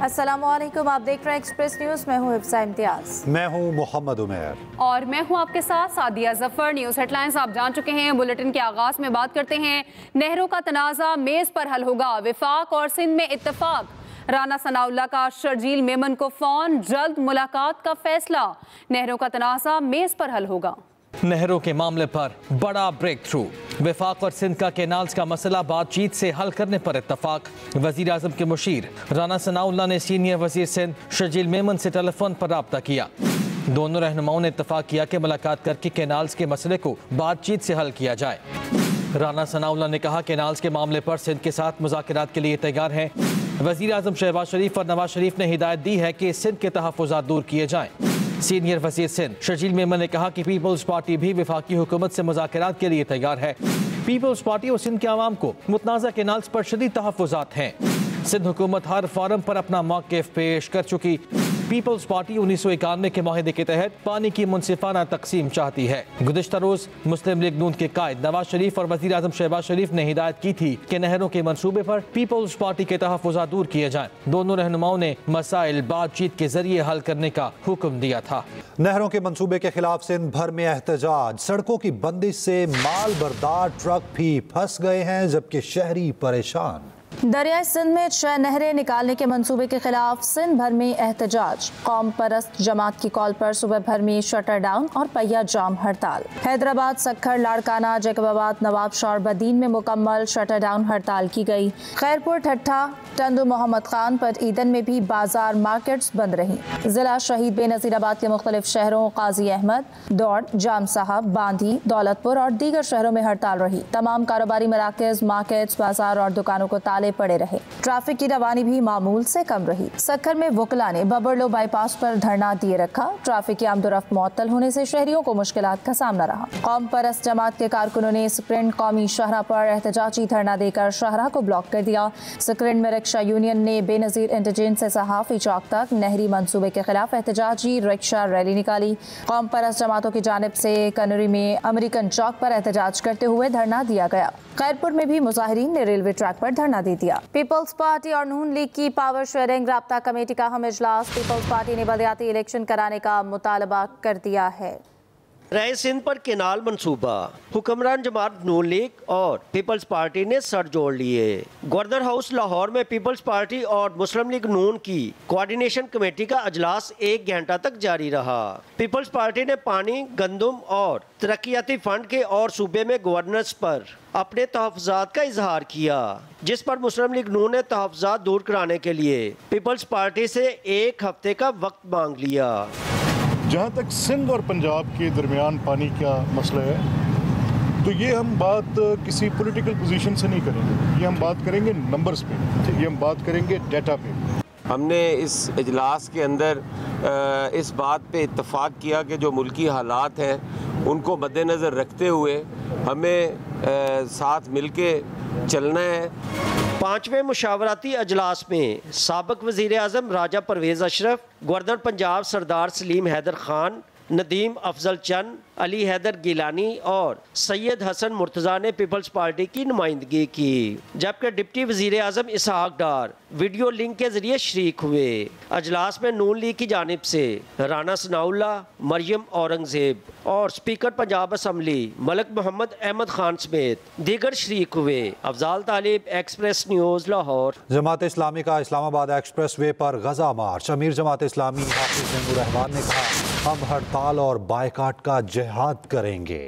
अस्सलामुअलैकुम, आप देख रहे हैं एक्सप्रेस न्यूज। मैं हूं हिफ्सा इम्तियाज। मैं हूं मोहम्मद उमैर और मैं हूं आपके साथ सादिया जफर। न्यूज हेडलाइंस आप जान चुके हैं। बुलेटिन के आगाज में बात करते हैं। नहरों का तनाजा मेज पर हल होगा, विफाक और सिंध में इत्तेफाक। राना सनाउल्लाह का शर्जील मेमन को फोन, जल्द मुलाकात का फैसला। नहरों का तनाजा मेज पर हल होगा। नहरों के मामले पर बड़ा ब्रेक थ्रू। विफाक और सिंध का कैनाल्स का मसला बातचीत से हल करने पर इत्तफाक। वजीर आजम के मुशीर राना सनाउल्लाह ने सीनियर वजीर सिंध शर्जील मेमन से टेलीफोन पर राब्ता किया। दोनों रहनुमाओं ने इत्तफाक किया कि मुलाकात करके कैनाल्स के मसले को बातचीत से हल किया जाए। राना सनाउल्लाह ने कहा कैनाल्स के मामले पर सिंध के साथ मुज़ाकरात के लिए तैयार हैं। वजीर आजम शहबाज शरीफ और नवाज शरीफ ने हिदायत दी है कि सिंध के तहफ़्फ़ुज़ात दूर किए जाएं। सीनियर वज़ीर सिंध शर्जील मेमन ने कहा कि पीपल्स पार्टी भी वफाकी हुकूमत से मुज़ाकरात के लिए तैयार है। पीपल्स पार्टी और सिंध के आवाम को मुतनाज़ा कैनाल्स पर शदीद तहफ़्फ़ुज़ात हैं। सिंध हुकूमत हर फारम पर अपना मौक़िफ़ पेश कर चुकी। पीपल्स पार्टी 1991 के माहिदे के तहत पानी की मुनसिफाना तकसीम चाहती है। गुज़िश्ता रोज़ मुस्लिम लीग नून के कायद नवाज शरीफ और वज़ीर आज़म शहबाज शरीफ ने हिदायत की थी कि नहरों के मंसूबे पर पीपल्स पार्टी के तहफ़्फ़ुज़ात दूर किए जाएं। दोनों रहनुमाओं ने मसाइल बातचीत के जरिए हल करने का हुक्म दिया था। नहरों के मंसूबे के खिलाफ सिंध भर में एहतजाज। सड़कों की बंदिश से माल बरदार ट्रक भी फंस गए हैं, जबकि शहरी परेशान। दरियाई सिंध में 6 नहरें निकालने के मंसूबे के खिलाफ सिंध भर में एहतजाज। कौम परस्त जमात की कॉल पर सुबह भर में शटर डाउन और पहिया जाम हड़ताल। हैदराबाद, सक्खर, लाड़काना, जैकबाबाद, नवाबशाह और बदीन में मुकम्मल शटर डाउन हड़ताल की गई। खैरपुर, ठट्ठा, टंडू, मोहम्मद खान, पट ईदन में भी बाजार मार्केट्स बंद रही। जिला शहीद बेनज़ीराबाद के मुख्तलिफ शहरों काजी अहमद, दौड़, जाम साहब, बांधी, दौलतपुर और दीगर शहरों में हड़ताल रही। तमाम कारोबारी मराकज़, मार्केट्स, बाजार और दुकानों को ताले पड़े रहे। ट्रैफिक की रवानी भी मामूल से कम रही। सक्खर में वकला ने बबरलो बाईपास पर धरना दिए रखा। ट्रैफिक की आमदोरफ्त मुअत्तल होने से शहरियों को मुश्किलात का सामना रहा। कौम परस्त जमात के कारकुनों ने स्क्रिंड कौमी शाहरा पर एहतजाजी धरना देकर शाहरा को ब्लॉक कर दिया। स्क्रिंड में रिक्शा यूनियन ने बेनजीर इंटरचेंज से सहाफी चौक तक नहरी मंसूबे के खिलाफ एहतजाजी रिक्शा रैली निकाली। कौम परस्त जमातों की जानिब से कनरी में अमेरिकन चौक पर एहतजाज करते हुए धरना दिया गया। खैरपुर में भी मुजाहिरीन ने रेलवे ट्रैक पर धरना दे दिया। पीपल्स पार्टी और नून लीग की पावर शेयरिंग राब्ता कमेटी का अहम इजलास। पीपल्स पार्टी ने बलदियाती इलेक्शन कराने का मुतालबा कर दिया है। राय सिंध पर केनाल मंसूबा। हुक्मरान जमात नून लीग और पीपल्स पार्टी ने सर जोड़ लिए। गवर्नर हाउस लाहौर में पीपल्स पार्टी और मुस्लिम लीग नून की कोऑर्डिनेशन कमेटी का अजलास 1 घंटा तक जारी रहा। पीपल्स पार्टी ने पानी, गंदम और तरक्याती फंड के और सूबे में गवर्नेंस पर अपने तहफ़्फ़ुज़ात का इजहार किया, जिस पर मुस्लिम लीग नून ने तहफ़्फ़ुज़ात दूर कराने के लिए पीपल्स पार्टी से 1 हफ्ते का वक्त मांग लिया। जहाँ तक सिंध और पंजाब के दरमियान पानी का मसला है, तो ये हम बात किसी पॉलिटिकल पोजीशन से नहीं करेंगे। ये हम बात करेंगे नंबर्स पे, ये हम बात करेंगे डाटा पे। हमने इस इजलास के अंदर इस बात पे इत्तफाक किया कि जो मुल्की हालात हैं उनको मद्देनज़र रखते हुए हमें साथ मिलके चलना है। 5वें मुशावरती अजलास में साबिक़ वज़ीर आज़म राजा परवेज़ अशरफ, गवर्नर पंजाब सरदार सलीम हैदर खान, नदीम अफजल चंद, अली हैदर गिलानी और सैयद हसन मुर्तज़ा ने पीपल्स पार्टी की नुमाइंदगी की, जबकि डिप्टी वज़ीर आज़म इसहाक डार वीडियो लिंक के जरिए शरीक हुए। अजलास में नून लीग की जानिब से राना सनाउल्लाह, मरियम औरंगज़ेब और स्पीकर पंजाब असम्बली मलिक मोहम्मद अहमद खान समेत दीगर शरीक हुए। अफजाल तालिब, एक्सप्रेस न्यूज़, लाहौर। जमात इस्लामी का इस्लामाबाद एक्सप्रेस वे पर गजा मार्च। अमीर जमात इस्लामी हाफिज नैमुर रहमान ने कहा, हम हड़ताल और बायकाट का जिहाद करेंगे।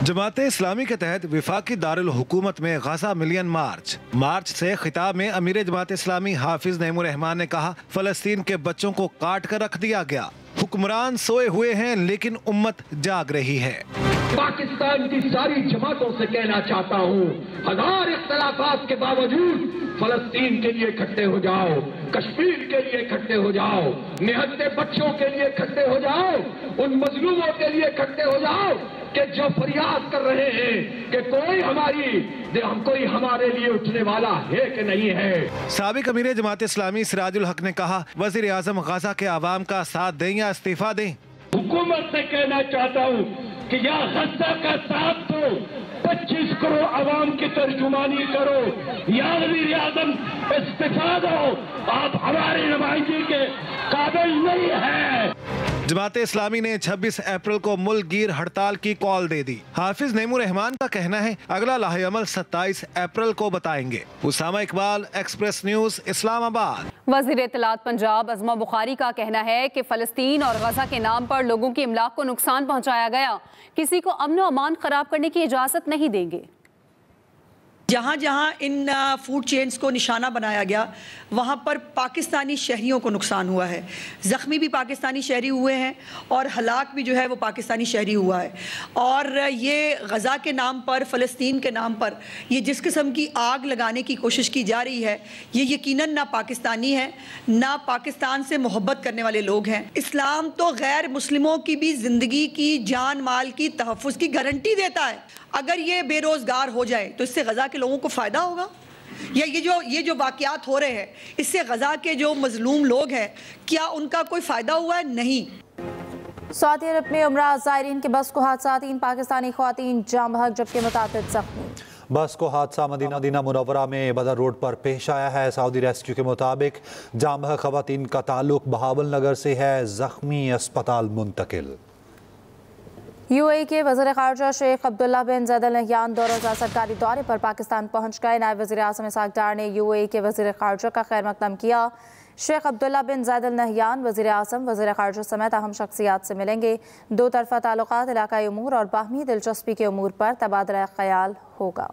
जमात इस्लामी के तहत विफाकी दारुल हुकूमत में गजा मिलियन मार्च से खिताब में अमीर जमात इस्लामी हाफिज नैमुर रहमान ने कहा, फलस्तीन के बच्चों को काट कर रख दिया गया। हुक्मरान सोए हुए हैं लेकिन उम्मत जाग रही है। पाकिस्तान की सारी जमातों से कहना चाहता हूँ, हजार इख्तलाफात के बावजूद फलस्तीन के लिए इकट्ठे हो जाओ, कश्मीर के लिए इकट्ठे हो जाओ, निहत्ते बच्चों के लिए इकट्ठे हो जाओ, उन मजलूमों के लिए इकट्ठे हो जाओ कि जो फरियाद कर रहे हैं कि कोई हमारे लिए उठने वाला है कि नहीं है। साबिक अमीर जमात इस्लामी सिराजुल हक ने कहा, वजीर आजम गजा के आवाम का साथ दें या इस्तीफा दें। हुकूमत से कहना चाहता हूँ कि या गजा का साथ दो, 25 करोड़ आवाम की तर्जुमानी करो। या वज़ीर आज़म इस्तीफा दो, आप हमारी नुमाइंदगी के काबिल नहीं है। जमात इस्लामी ने 26 अप्रैल को मुल्क गिर हड़ताल की कॉल दे दी। हाफिज नईमुर रहमान का कहना है अगला लाहेअमल 27 अप्रैल को बताएंगे। Usama Iqbal, express news, Islamabad. वज़ीर इत्तलात पंजाब अज़मा बुखारी का कहना है कि फ़लस्तीन और गज़ा के नाम पर लोगों की इमलाक को नुकसान पहुँचाया गया, किसी को अमन और अमान खराब करने की इजाज़त नहीं देंगे। जहाँ जहाँ इन फूड चेन्स को निशाना बनाया गया वहाँ पर पाकिस्तानी शहरियों को नुकसान हुआ है। ज़ख्मी भी पाकिस्तानी शहरी हुए हैं और हलाक भी जो है वो पाकिस्तानी शहरी हुआ है। और ये गज़ा के नाम पर, फ़लस्तीन के नाम पर ये जिस किस्म की आग लगाने की कोशिश की जा रही है, ये यकीनन ना पाकिस्तानी है, ना पाकिस्तान से मोहब्बत करने वाले लोग हैं। इस्लाम तो गैर मुस्लिमों की भी ज़िंदगी की, जान माल की तहफ़्फ़ुज़ की गारंटी देता है। अगर ये बेरोज़गार हो जाए तो इससे गज़ा के लोगों को फ़ायदा होगा, या ये जो वाक़यात हो रहे हैं इससे गज़ा के जो मज़लूम लोग हैं क्या उनका कोई फ़ायदा हुआ है? नहीं। सऊदी अरब में उमरा ज़ायरीन के बस को हादसा, 3 पाकिस्तानी ख़वातीन जाम बहक जबकि मुतादिद ज़ख्मी। बस को हादसा मदीना मुनव्वरा में बदर रोड पर पेश आया है। सऊदी रेस्क्यू के मुताबिक जाम बहक ख़वातीन का ताल्लुक बहावल नगर से है, ज़ख्मी अस्पताल मुंतकिल। UAE के वज़ीर ख़ारजा शेख अब्दुल्ला बिन ज़ैद अल नहयान दौरा सरकारी दौरे पर पाकिस्तान पहुँच गए। नायब वज़ीर आज़म इसहाक़ डार ने UAE के वज़ीर ख़ारजा का खैर मक़दम किया। शेख अब्दुल्ला बिन ज़ैद अल नहयान वज़ीर आज़म, वज़ीर ख़ारजा समेत अहम शख्सियात से मिलेंगे। दो तरफ़ा ताल्लुक़ात, इलाक़ाई उमूर और बाहमी दिलचस्पी के उमूर पर तबादला ख़याल होगा।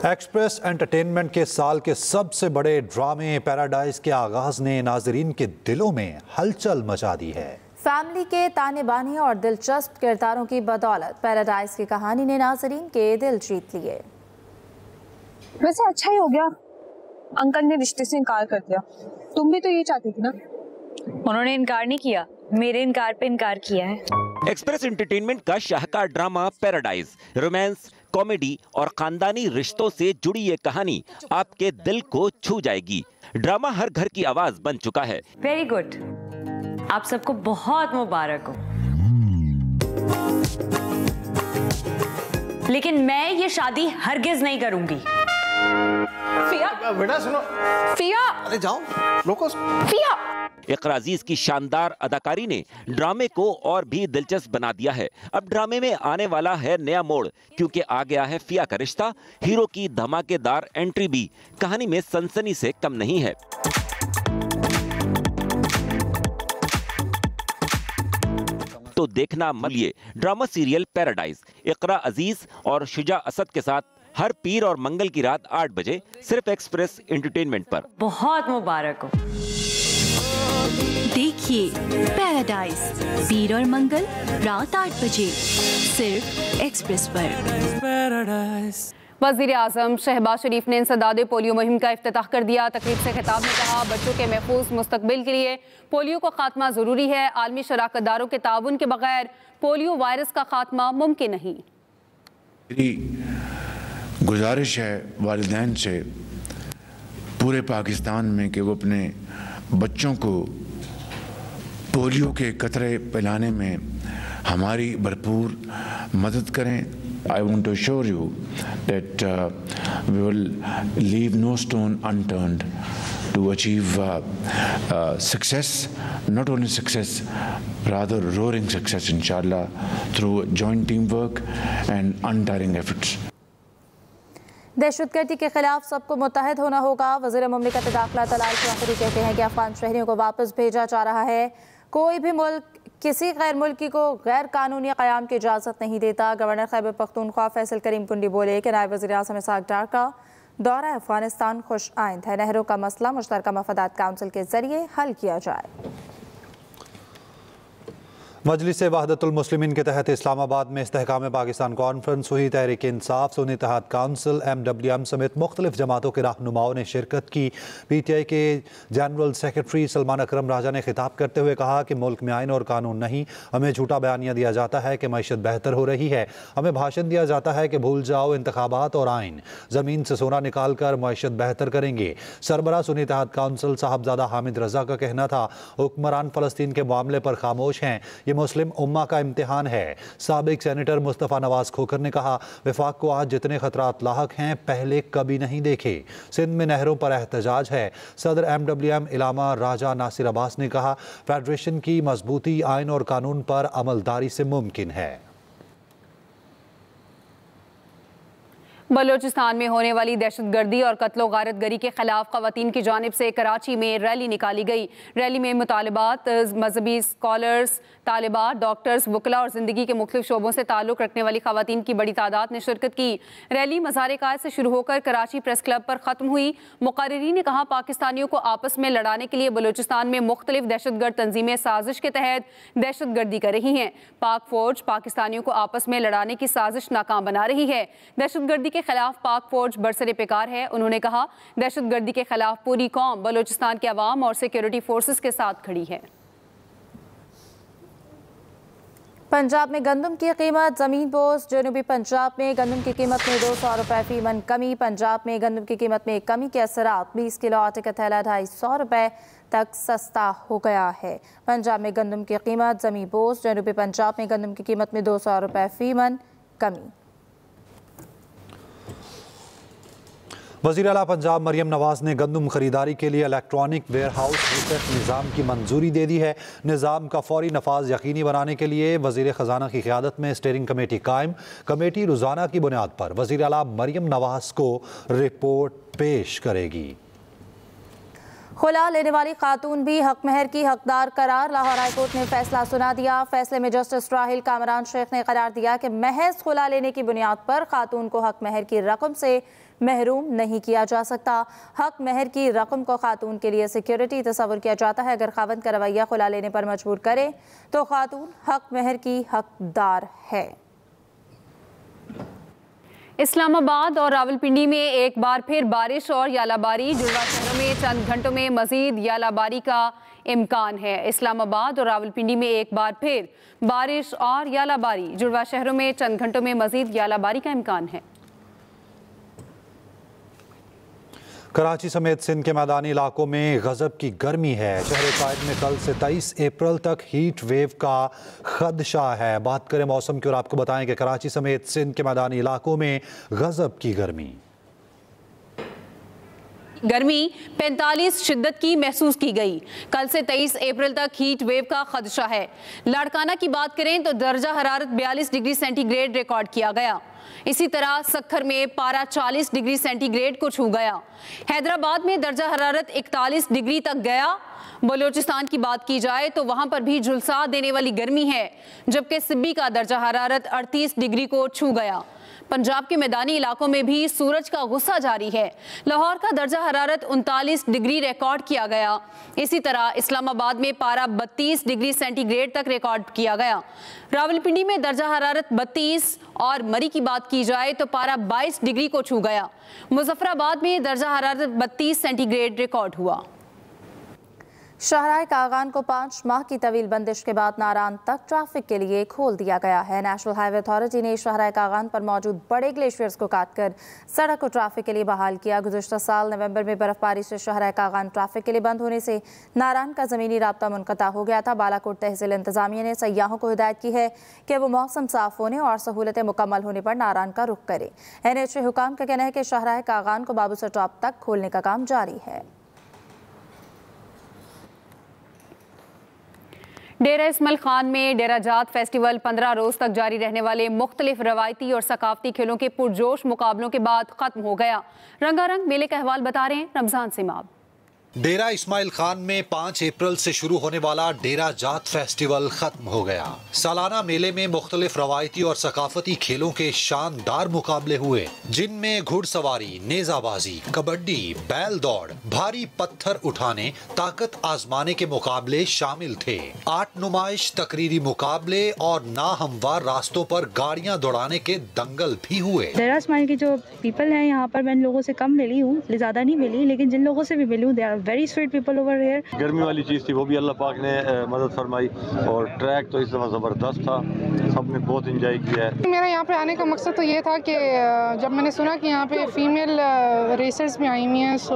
एक्सप्रेस एंटरटेनमेंट के साल के सबसे बड़े ड्रामे पैराडाइज के आगाज़ ने नाज़रीन के दिलों में हलचल मचा दी है। फैमिली के ताने बाने और दिलचस्प किरदारों की बदौलत पैराडाइज की कहानी ने नाज़रीन के दिल जीत लिए। वैसे अच्छा ही हो गया, अंकल ने रिश्ते से इनकार कर दिया। तुम भी तो ये चाहती थी ना? उन्होंने इनकार नहीं किया, मेरे इनकार पे इनकार किया है। एक्सप्रेस एंटरटेनमेंट का शाहकार ड्रामा पैराडाइज रोमांस, कॉमेडी और खानदानी रिश्तों से जुड़ी ये कहानी आपके दिल को छू जाएगी। ड्रामा हर घर की आवाज बन चुका है। वेरी गुड, आप सबको बहुत मुबारक हो। लेकिन मैं ये शादी हरगिज नहीं करूंगी। फिया बेटा सुनो। फिया, अरे जाओ, रोको। फिया। इक़रा अज़ीज़ की शानदार अदाकारी ने ड्रामे को और भी दिलचस्प बना दिया है। अब ड्रामे में आने वाला है नया मोड़, क्योंकि आ गया है फिया का रिश्ता। हीरो की धमाकेदार एंट्री भी कहानी में सनसनी से कम नहीं है। तो देखना मलिए ड्रामा सीरियल पैराडाइज, इक़रा अज़ीज़ और शुजा असद के साथ हर पीर और मंगल की रात 8 बजे सिर्फ एक्सप्रेस एंटरटेनमेंट पर। बहुत मुबारक हो। देखिए पैराडाइज पीर और मंगल रात 8 बजे सिर्फ एक्सप्रेस पर। वज़ीर आज़म शहबाज शरीफ ने इंसदाद पोलियो मुहिम का इफ्तिताह कर दिया। तकरीब से खिताब में कहा, बच्चों के महफूज मुस्तकबिल के लिए पोलियो का खात्मा ज़रूरी है। आलमी शराकतदारों के ताउन के बगैर पोलियो वायरस का खात्मा मुमकिन नहीं। मेरी गुजारिश है वालिदैन से पूरे पाकिस्तान में कि वो अपने बच्चों को पोलियो के कतरे पिलाने में हमारी भरपूर मदद करें। I want to assure you that we will leave no stone unturned to achieve success, not only success, rather roaring success inshallah through joint teamwork and untiring efforts. दहशतगर्दी के खिलाफ सबको मुत्तहद होना होगा। वज़ीर मुमलिकत दाखिला तलाल चौधरी कहते हैं कि अफगान शहरियों को वापस भेजा जा रहा है। कोई भी मुल्क किसी गैर मुल्की को गैर कानूनी क़याम की इजाज़त नहीं देता। गवर्नर खैबर पख्तूनख्वा फैसल करीम कुंडी बोले कि नायब वज़ीर आज़म इसहाक़ डार का दौरा अफ़गानिस्तान खुश आइंद है। नहरों का मसला मुश्तरका मफादात काउंसिल के ज़रिए हल किया जाए। मजलिस वहदतुल मुस्लिमीन के तहत इस्लामाबाद में इस्तेहकाम पाकिस्तान कॉन्फ्रेंस हुई। तहरीक इंसाफ, सुन्नी इत्तेहाद काउंसिल, MWM समेत मुख्तलिफ जमातों के रहनुमाओं ने शिरकत की। PTI के जनरल सेक्रेटरी सलमान अकरम राजा ने खिताब करते हुए कहा कि मुल्क में आइन और कानून नहीं, हमें झूठा बयानिया दिया जाता है कि मईशत बेहतर हो रही है। हमें भाषण दिया जाता है कि भूल जाओ इंतखाबात और आइन, ज़मीन से सोना निकाल कर मईशत बेहतर करेंगे। सरबरा सुन्नी इत्तेहाद काउंसिल साहबजादा हामिद रजा का कहना था, हुक्मरान फ़लस्तीन के मामले पर खामोश हैं। ये मुस्लिम उम्मा का इम्तिहान है। साबिक सेनेटर मुस्तफ़ा नवाज खोखर ने कहा, वफाक को आज जितने खतरात लाहक हैं पहले कभी नहीं देखे। सिंध में नहरों पर एहतजाज है। सदर MWM इलामा राजा नासिर अब्बास ने कहा, फेडरेशन की मजबूती आइन और कानून पर अमलदारी से मुमकिन है। बलोचिस्तान में होने वाली दहशतगर्दी और कत्लो गारत गरी के खिलाफ खवातीन की जानिब से कराची में रैली निकाली गई। रैली में मुतालिबात, मजहबी स्कॉलर्स, तालिबात, डॉक्टर्स, वकला और ज़िंदगी के मुख्तलिफ शोबों से ताल्लुक़ रखने वाली खवातीन की बड़ी तादाद ने शिरकत की। रैली मज़ार-ए-कायद से शुरू होकर कराची प्रेस क्लब पर ख़त्म हुई। मुक़र्रिरीन ने कहा, पाकिस्तानियों को आपस में लड़ाने के लिए बलोचिस्तान में मुख्तलिफ दहशतगर्द तंजीमें साजिश के तहत दहशतगर्दी कर रही हैं। पाक फौज पाकिस्तानियों को आपस में लड़ाने की साजिश नाकाम बना रही है। दहशतगर्दी के खिलाफ पाक फौज बरसरे पेकार है। उन्होंने कहा, दहशतगर्दी के खिलाफ पूरी कौम बलोचिस्तान के अवाम और सिक्योरिटी फोर्सेस के साथ खड़ी है। पंजाब में गंदम की कीमत ज़मीन पोस्ट। जनूबी पंजाब में गंदम की कीमत में 200 रुपये फी मन कमी। पंजाब में गंदम की कीमत में कमी के असरात 20 किलो आटे का थैला 250 रुपये तक सस्ता हो गया है। पंजाब में गंदम की कीमत ज़मीन पोस्ट। जनूबी पंजाब में गंदम की कीमत में 200 रुपये फी मन कमी। वज़ीर आला पंजाब मरियम नवाज ने गंदम खरीदारी के लिए इलेक्ट्रॉनिक वेयर हाउस रिसर्च निज़ाम की मंजूरी दे दी है। निज़ाम का फौरी नफाज यकीनी बनाने के लिए वज़ीर ख़जाना की क़यादत में स्टीयरिंग कमेटी कायम। कमेटी रोज़ाना की बुनियाद पर वज़ीर आला मरियम नवाज को रिपोर्ट पेश करेगी। खुला लेने वाली खातून भी हक महर की हकदार करार। लाहौर हाईकोर्ट ने फैसला सुना दिया। फैसले में जस्टिस राहिल कामरान शेख ने करार दिया कि महज खुला लेने की बुनियाद पर खातून को हक महर की रकम से महरूम नहीं किया जा सकता। हक महर की रकम को खातून के लिए सिक्योरिटी तस्वर किया जाता है। अगर खावंद का रवैया खुला लेने पर मजबूर करे तो खातून हक महर की हकदार है। इस्लामाबाद और रावलपिंडी में एक बार फिर बारिश और यालाबारी। जुड़वा शहरों में चंद घंटों में मजीद यालाबारी का इम्कान है। इस्लामाबाद और रावलपिंडी में एक बार फिर बारिश और यालाबारी। जुड़वा शहरों में चंद घंटों में मजीद यालाबारी का इम्कान है। कराची समेत सिंध के मैदानी इलाकों में गजब की गर्मी है। शहर-ए-कायद में कल से 23 अप्रैल तक हीट वेव का खदशा है। बात करें मौसम की और आपको बताएं कि कराची समेत सिंध के मैदानी इलाकों में गजब की गर्मी 45 शिद्दत की महसूस की गई। कल से 23 अप्रैल तक हीट वेव का खदशा है। लाड़काना की बात करें तो दर्जा हरारत 42 डिग्री सेंटीग्रेड रिकॉर्ड किया गया। इसी तरह सक्खर में पारा 40 डिग्री सेंटीग्रेड को छू गया। हैदराबाद में दर्जा हरारत 41 डिग्री तक गया। बलोचिस्तान की बात की जाए तो वहां पर भी झुलसा देने वाली गर्मी है, जबकि सिब्बी का दर्जा हरारत 38 डिग्री को छू गया। पंजाब के मैदानी इलाकों में भी सूरज का गुस्सा जारी है। लाहौर का दर्जा हरारत 39 डिग्री रिकॉर्ड किया गया। इसी तरह इस्लामाबाद में पारा 32 डिग्री सेंटीग्रेड तक रिकॉर्ड किया गया। रावलपिंडी में दर्जा हरारत 32 और मरी की बात की जाए तो पारा 22 डिग्री को छू गया। मुजफ्फराबाद में दर्जा हरारत 32 सेंटीग्रेड रिकॉर्ड हुआ। शाहराह कागान को 5 माह की तवील बंदिश के बाद नारान तक ट्रैफिक के लिए खोल दिया गया है। नेशनल हाईवे अथॉरिटी ने शाहराह कागान पर मौजूद बड़े ग्लेशियर्स को काटकर सड़क को ट्रैफिक के लिए बहाल किया। गुज़श्ता साल नवंबर में बर्फबारी से शाहराह कागान ट्रैफिक के लिए बंद होने से नारान का ज़मीनी राब्ता मुनक़ता हो गया था। बालाकोट तहसील इंतजामिया ने सयाहों को हिदायत की है कि वो मौसम साफ होने और सहूलतें मुकम्मल होने पर नारान का रुख करें। NHA हुकाम का कहना है कि शाहराह कागान को बाबूसर टॉप तक खोलने का काम जारी है। डेरा इस्माइल खान में डेरा जात फेस्टिवल 15 रोज तक जारी रहने वाले मुख्तलिफ रवायती और सकाफती खेलों के पुरजोश मुकाबलों के बाद खत्म हो गया। रंगारंग मेले का अहवाल बता रहे हैं रमजान सिमाब। डेरा इस्माइल खान में 5 अप्रैल से शुरू होने वाला डेरा जात फेस्टिवल खत्म हो गया। सालाना मेले में मुख्तलिफ रवायती और सकाफती खेलों के शानदार मुकाबले हुए, जिनमें घुड़सवारी, नेजाबाजी, कबड्डी, बैल दौड़, भारी पत्थर उठाने, ताकत आजमाने के मुकाबले शामिल थे। 8 नुमाइश, तकरीरी मुकाबले और नाहमवार रास्तों पर गाड़ियां दौड़ाने के दंगल भी हुए। डेरा इस्माइल की जो पीपल है यहाँ पर, मैं लोगों से कम मिली हूँ, ज्यादा नहीं मिली, लेकिन जिन लोगों से भी मिली हूँ very sweet people over here. गर्मी वाली चीज़ थी, वो भी अल्लाह पाक ने मदद फरमाई और ट्रैक तो इस दफ़ा ज़बरदस्त था। सबने बहुत एंजॉय किया है। मेरा यहाँ पे आने का मकसद तो ये था कि जब मैंने सुना कि यहाँ पे फीमेल रेसर्स भी आई हुई हैं, सो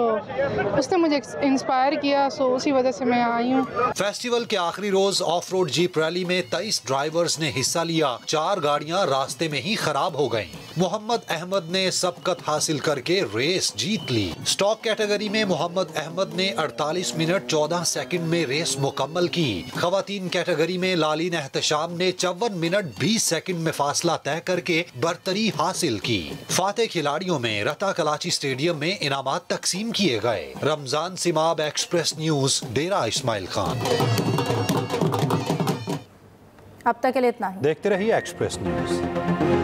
उसने मुझे इंस्पायर किया, सो उसी वजह से मैं आई हूँ। फेस्टिवल के आखिरी रोज ऑफ रोड जीप रैली में 23 ड्राइवर्स ने हिस्सा लिया। 4 गाड़ियाँ रास्ते में ही खराब हो गयी। मोहम्मद अहमद ने सबकत हासिल करके रेस जीत ली। स्टॉक कैटेगरी में मोहम्मद अहमद ने 48 मिनट 14 सेकंड में रेस मुकम्मल की। खवातीन कैटेगरी में लालीन एहतशाम ने 54 मिनट 20 सेकंड में फासला तय करके बरतरी हासिल की। फातेह खिलाड़ियों में रता कलाची स्टेडियम में इनामात तकसीम किए गए। रमजान सिमाब, एक्सप्रेस न्यूज, डेरा इस्माइल खान। अब तक के लिए इतना ही। देखते रहिए एक्सप्रेस न्यूज।